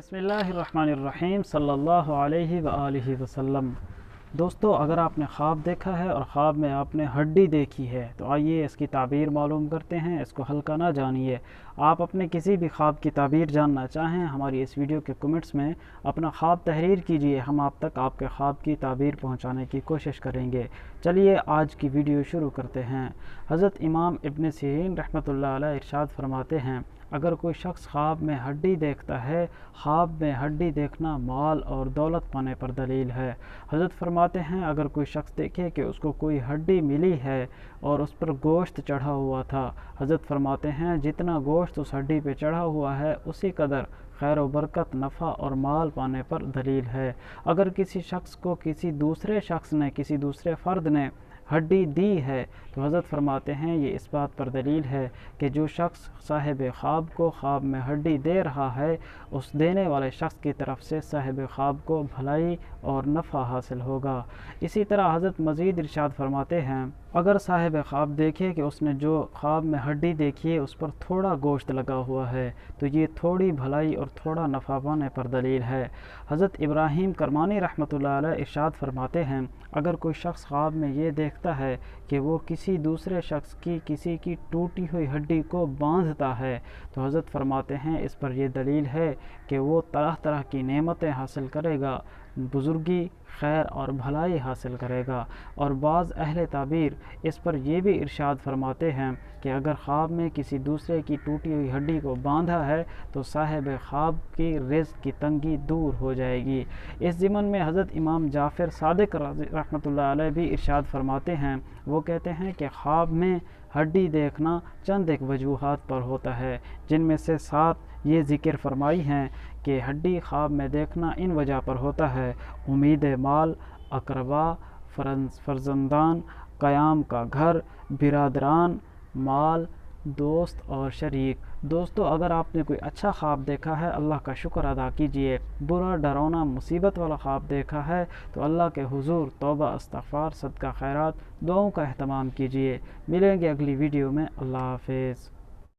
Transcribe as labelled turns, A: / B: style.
A: बिस्मिल्लाहिर्रहमानिर्रहीम सल्लल्लाहु अलैहि व आलिहि वसल्लम। दोस्तों, अगर आपने ख्वाब देखा है और ख्वाब में आपने हड्डी देखी है तो आइए इसकी ताबीर मालूम करते हैं। इसको हल्का ना जानिए। आप अपने किसी भी ख्वाब की ताबीर जानना चाहें, हमारी इस वीडियो के कमेंट्स में अपना ख्वाब तहरीर कीजिए। हम आप तक आपके ख्वाब की ताबीर पहुंचाने की कोशिश करेंगे। चलिए आज की वीडियो शुरू करते हैं। हज़रत इमाम इब्न सीरीन रहमतुल्लाह अलैह इरशाद फरमाते हैं, अगर कोई शख्स ख्वाब में हड्डी देखता है, ख्वाब में हड्डी देखना माल और दौलत पाने पर दलील है। हज़रत फरमाते हैं, अगर कोई शख्स देखे कि उसको कोई हड्डी मिली है और उस पर गोश्त चढ़ा हुआ था, हज़रत फरमाते हैं जितना गोश्त उस हड्डी पे चढ़ा हुआ है उसी कदर खैर व बरकत, नफ़ा और माल पाने पर दलील है। अगर किसी शख्स को किसी दूसरे शख्स ने, किसी दूसरे फ़र्द ने हड्डी दी है तो हज़रत फरमाते हैं ये इस बात पर दलील है कि जो शख्स साहिब ख्वाब को ख्वाब में हड्डी दे रहा है, उस देने वाले शख्स की तरफ से साहिब ख्वाब को भलाई और नफ़ा हासिल होगा। इसी तरह हज़रत मज़ीद इरशाद फरमाते हैं, अगर साहिब ख्वाब देखे कि उसने जो ख्वाब में हड्डी देखी है उस पर थोड़ा गोश्त लगा हुआ है तो ये थोड़ी भलाई और थोड़ा नफ़ा पाने पर दलील है। हज़रत इब्राहीम करमानी रहमतुल्लाह अलैह इरशाद फरमाते हैं, अगर कोई शख्स ख्वाब में ये देखता है कि वो किसी दूसरे शख्स की किसी की टूटी हुई हड्डी को बांधता है तो हज़रत फरमाते हैं इस पर यह दलील है कि वो तरह तरह की नेमतें हासिल करेगा, बुज़ुर्गी, खैर और भलाई हासिल करेगा। और बाज़ अहले ताबीर इस पर यह भी इरशाद फरमाते हैं कि अगर ख्वाब में किसी दूसरे की टूटी हुई हड्डी को बांधा है तो साहिब ख्वाब की रिज़्क़ की तंगी दूर हो जाएगी। इस ज़िमन में हज़रत इमाम जाफ़र सादिक़ रहमतुल्लाह अलैह भी इरशाद फरमाते हैं, वो कहते हैं कि ख्वाब में हड्डी देखना चंद एक वजूहात पर होता है, जिनमें से 7 ये ज़िक्र फरमाई हैं कि हड्डी ख्वाब में देखना इन वजह पर होता है: उम्मीद माल, अकरबा, फर्जंदान, क़याम का घर, बिरादरान, माल, दोस्त और शरीक। दोस्तों, अगर आपने कोई अच्छा ख्वाब देखा है अल्लाह का शुक्र अदा कीजिए। बुरा, डरावना, मुसीबत वाला ख्वाब देखा है तो अल्लाह के हुजूर तौबा, इस्तिग़फ़ार, सदका खैरात, दुआओं का एहतमाम कीजिए। मिलेंगे अगली वीडियो में। अल्लाह हाफ़िज़।